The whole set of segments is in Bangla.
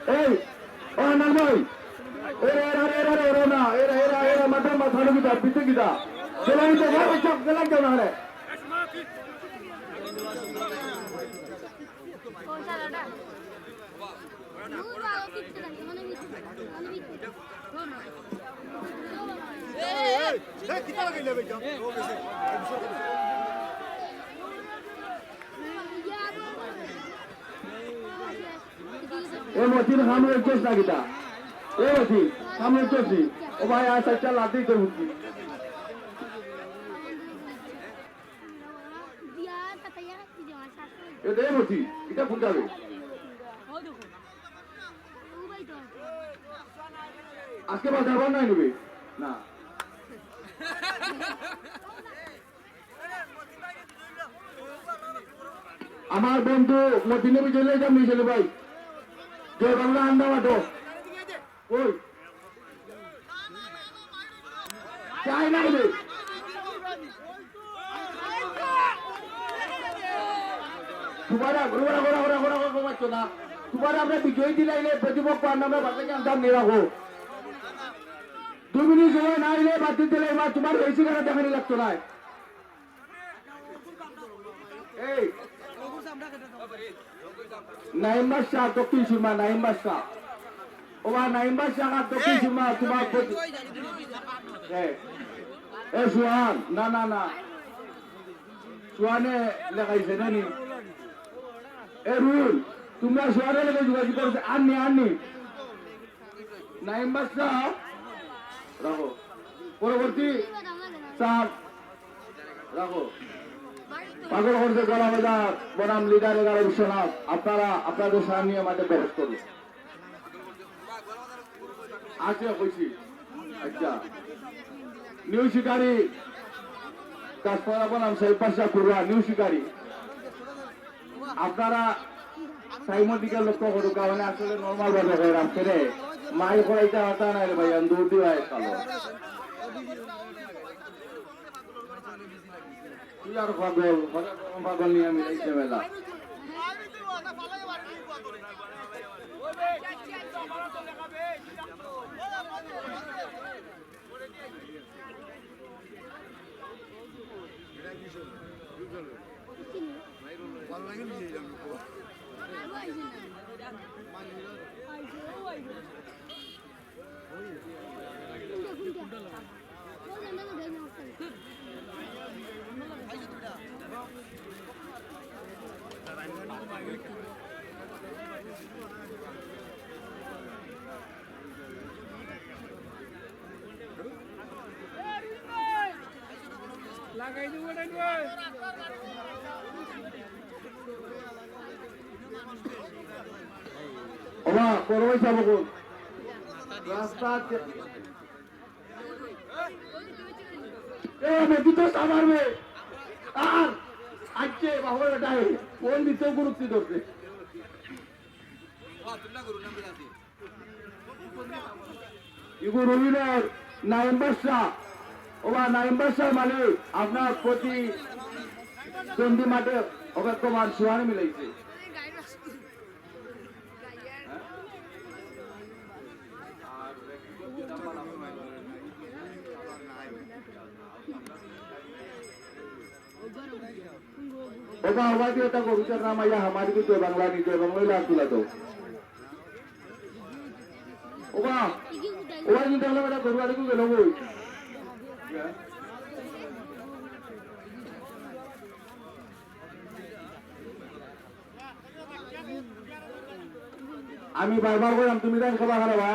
এই ও না ভাই এরা না এরা মাথা মাথা গিতা পিছে গিতা সেলাই তো ভাই সব গলা কেন হলে এ মতির সামনে কেস না গিতা এ মতি সামনে কেসি ও ভাই আচ্ছা চাল লাদি তো উঠি এ দে মতি এটা ফুটাবে আজকে বাজার নাই নেবে না আমার বন্ধু মদিনে বিজলে যা মিশলে ভাই জয় বাংলা আন্দা মাঠো ওই চাই না রে তোমারা ঘোরা ঘোরা ঘোরা ঘোরা ঘোরা করছো না তোমারা আমরা বিজয় দিলাইলে প্রতিপক্ষ আমরা বাচ্চাকে আনতাম নিয়ে রাখো 2 মিনিট সময় না এলে বাদ দিতে দিলে এবার তোমার বেশি কেন দেখানি লাগতো না এই নাইম্বার শাহ দক্ষিণ সীমা নাইম্বার শাহ ওবা নাইম্বার শাহ দক্ষিণ সীমা তোমার এ সুহান না না না সুহানে লেখাইছে নানি এ রুল তোমরা সুহানে লেগে যোগাযোগ করছে আননি নাইম্বার শাহ রাখো পরবর্তী চাপ রাখো পাগল করছে গলা বাজার বনাম লিডার 11 বিশ্বনাথ আপনারা আপনাদের সামনে আমাদের প্রবেশ করুন আচ্ছা কইছি আচ্ছা নিউ শিকারি কাজপাড়া বনাম সাইপাশা করুয়া নিউ শিকারি আপনারা টাইমের দিকে লক্ষ্য করুন কারণ আসলে নর্মাল ভাবে হয় রামকে মাই করাইতে হতা নাই রে ভাই দূর দিয়ে কালো তুই আর পাগল নিয়ে আমি এই মেলা লাগাই দিব ওবা করবই যাব কোন রাস্তা এ মেদি তো সামারবে আর আজকে বাবা এটাই কোন দিতে গুরুত্ব ধরছে ইগো রবিবার নাইম্বার শাহ ওবা নাইম্বার শাহ মানে আপনার প্রতি দ্বন্দ্বী মাঠে অবর্তমান সুহানে মিলাইছে ओबा ओबा दिया था गोविंद नाम आया हमारी को जय बांग्ला नहीं जय बांग्ला लाख तुला तो ओबा ओबा जी डाला बेटा गुरुवार को गेलो वो আমি বারবার কইলাম তুমি দেন খাবার খারাবা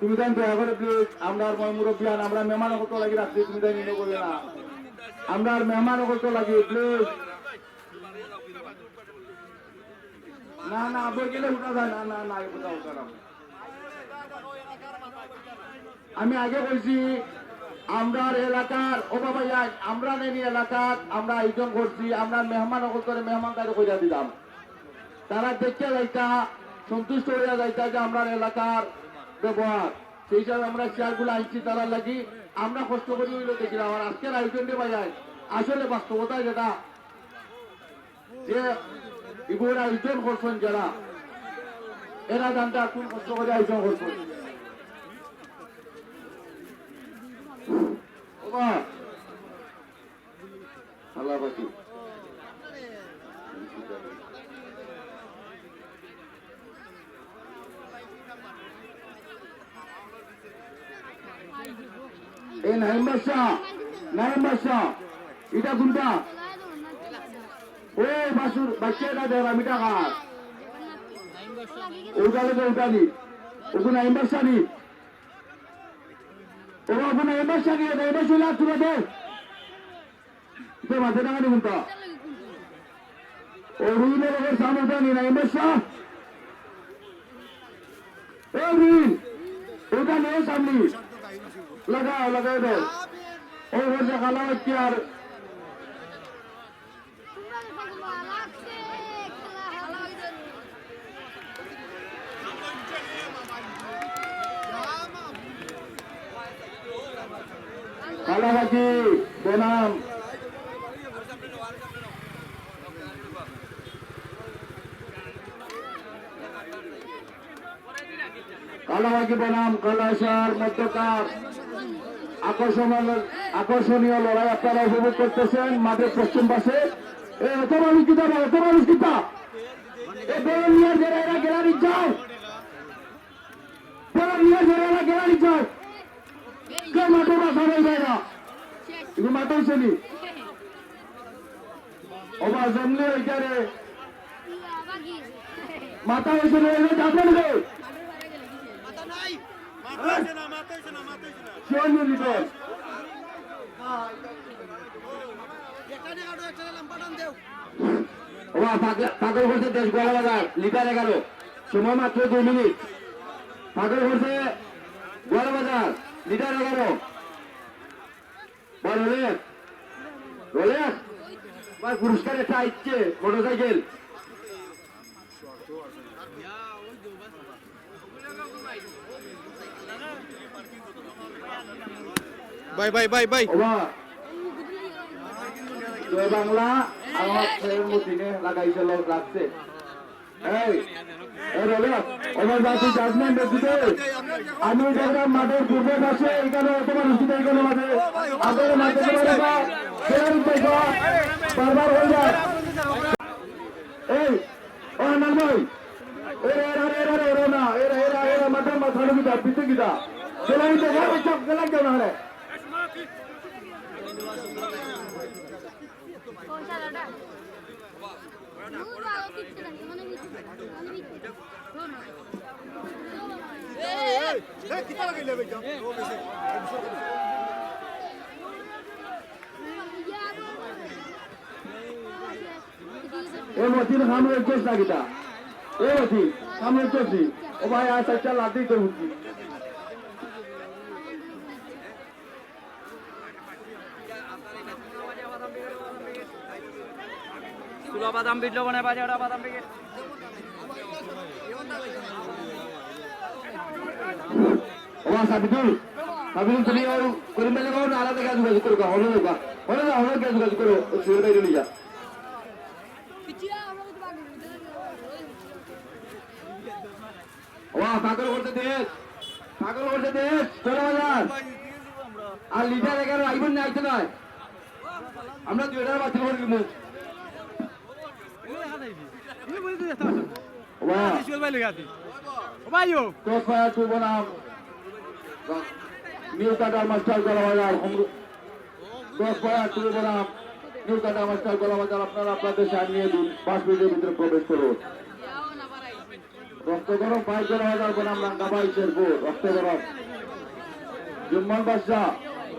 তুমি দেন দয়া করে প্লিজ আমরা মুরব্বিয়ান আমরা মেহমান কত লাগি রাখছি তুমি দেন ইনো করবে না আমরা মেহমান কত লাগি প্লিজ না না আবার গেলে উঠা যায় না না না উঠা উঠা আমি আগে বলছি আমরা এলাকার ও বাবা আমরা নেই এলাকার আমরা আয়োজন করছি আমরা মেহমান করে মেহমানদারি কইরা দিলাম তারা দেখে যাইতা সন্তুষ্ট হইয়া যাইতা যে আমরা এলাকার ব্যবহার সেই হিসাবে আমরা চেয়ারগুলো আনছি তারা লাগি আমরা কষ্ট করি হইলো দেখিলাম আর আজকের আয়োজনটি বাজায় আসলে বাস্তবতা যেটা যে এগুলো আয়োজন করছেন যারা এরা দানটা খুব কষ্ট করে আয়োজন করবো আল্লাহ বাকি এই নাইম বাদশাহ এটা কোনটা ওই বাসুর বাচ্চাটা দেয় আমি টাকা ওটালে তো ওটানি ওখানে নাইম বাদশাহ নি ওরা ওখানে নাইম বাদশাহ নিয়ে নাইম বাদশাহ তুলে দে মাঝে টাকা নি কোনটা ও রুইনের ওপর সামনে ওটানি নাইম বাদশাহ ও রুই ওটা নিয়ে সামনে লাগাই দে ওই বসে খালা হচ্ছে আর খালা বাকি বনাম কালাবাকি বনাম কৈলাসর মধ্যকার আকর্ষণীয় লড়াই আপনারা উপভোগ করতেছেন মাঠের পশ্চিম পাশে এত মানুষ কিতা এরা গ্যালারি যাও গ্যালারি যাও কে মাঠে বাসা হয়ে যায় না কিন্তু মাঠে শুনি ওবা জমলে ওইটারে মাথা হয়েছে যাবেন রে পাগল করছে দেশ গোলা বাজার লিটার 11 সময় মাত্র 2 মিনিট পাগল করছে গোলা বাজার লিটার 11 বল রোলে পুরস্কার একটা ইচ্ছে মোটরসাইকেল বাই জয় বাংলা আমার ছেলের মধ্যে লাগাইছে লাগছে আমি দেখলাম মাঠের পূর্ব পাশে এখানে তোমার উচিত এখানে মাঠে আগের মাঠে বারবার হয়ে যায় এই ও নাম ভাই এরা না এরা মাঠের মাথানো গীতা পিছে গীতা গেলাম কেউ না হলে এ মতিন সামনের চোষ না গীতা এ মতি সামনের চোষি ও ভাই আজ একটা লাদি করে উঠছি বাদাম বিটলো মানে বাজে ওটা বাদাম প্যাকেট ওয়া সাবিদুল তুমি আর করিম বেলে কোন আলাদা কাজ করো হলো কাজ করো শুরু করে নিয়ে যা ওয়া পাগল করতে দে চলো বাজার আর লিটার 11 আইবন না আইতে নয় আমরা 2000 বাতিল করে দিব নিউ কাটার মাস্টার গলাবাজার আপনারা আপনাদের সামনে দিন 5 মিনিটের ভিতরে প্রবেশ করুন রক্ত গরম 5 গলাবাজার বনাম রাঙ্গাবাই শেরপুর রক্ত গরম জুম্মান বাদশাহ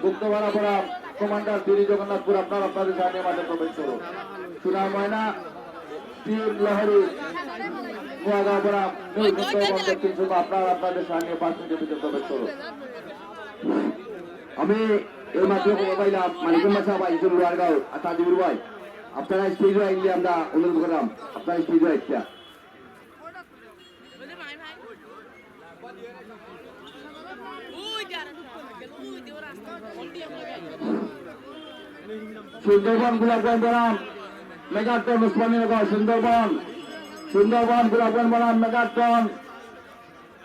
গুপ্তবাড়া বনাম কমান্ডার দিদি জগন্নাথপুর আপনারা আপনাদের সামনে মাঠে প্রবেশ করুন সুনা ময়না তীর লহরী নোয়াগাঁও বনাম আপনারা আপনাদের সামনে 5 মিনিটের ভিতরে প্রবেশ করুন আমি এর মাধ্যমে খবর পাইলাম মানিকুল্লাহ সাহেব আইসুল ওয়ারগাঁও আর তাজিবুর ভাই আপনারা স্টেজে আইলে আমরা অনুরোধ করলাম আপনারা স্টেজে আইসা সুন্দরবন গোলাপগঞ্জ বনাম মেগাটন উসমানীনগর সুন্দরবন গোলাপগঞ্জ বনাম মেগাটন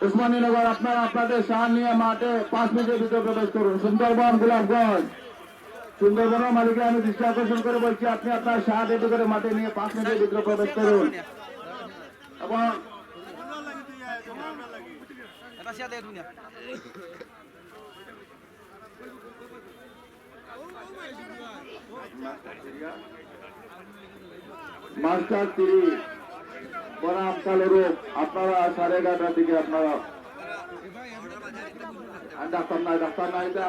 উসমানীনগর আপনারা আপনাদের সার নিয়ে মাঠে 5 মিনিটের ভিতরে প্রবেশ করুন। সুন্দরবন গোলাপগঞ্জ সুন্দরবনের মালিককে আমি দৃষ্টি আকর্ষণ করে বলছি আপনি আপনার সার রেডি করে মাঠে নিয়ে 5 মিনিটের ভিতরে প্রবেশ করুন। এবং এটা সিয়া দে দুনিয়া মাস্টার তিরি বনাম কালোরূপ আপনারা 11:30টার দিকে আপনারা ডাক্তার নাই এটা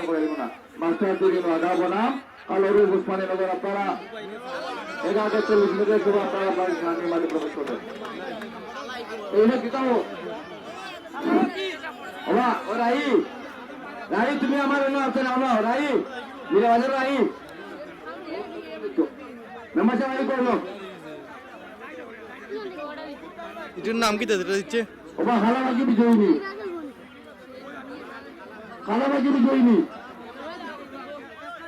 করে না মাস্টার তিরি নগা বনাম কালোরূপ উসমানীনগর আপনারা 11:40 মিনিটের সময় আপনারা আপনার সামনে মাঠে প্রবেশ করবেন। এইটা কি তাও ওরা ও রাই রাই তুমি আমার এনে আছে না রাই মিরা বাজার রাই নমস্কার রাই করলো এটার নাম কি দিচ্ছে ওবা খালাবাজি বিজয়িনী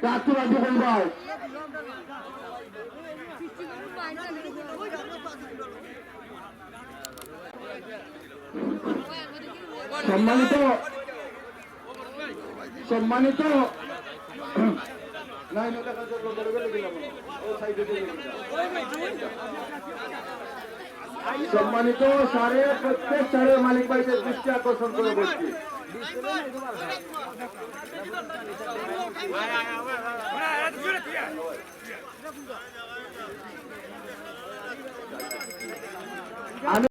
চারটু রাজ্য করবাই সম্মানিত সম্মানিত সম্মানিত সারে প্রত্যেক সারের মালিক ভাইদের দৃষ্টি আকর্ষণ করে বলছি আমি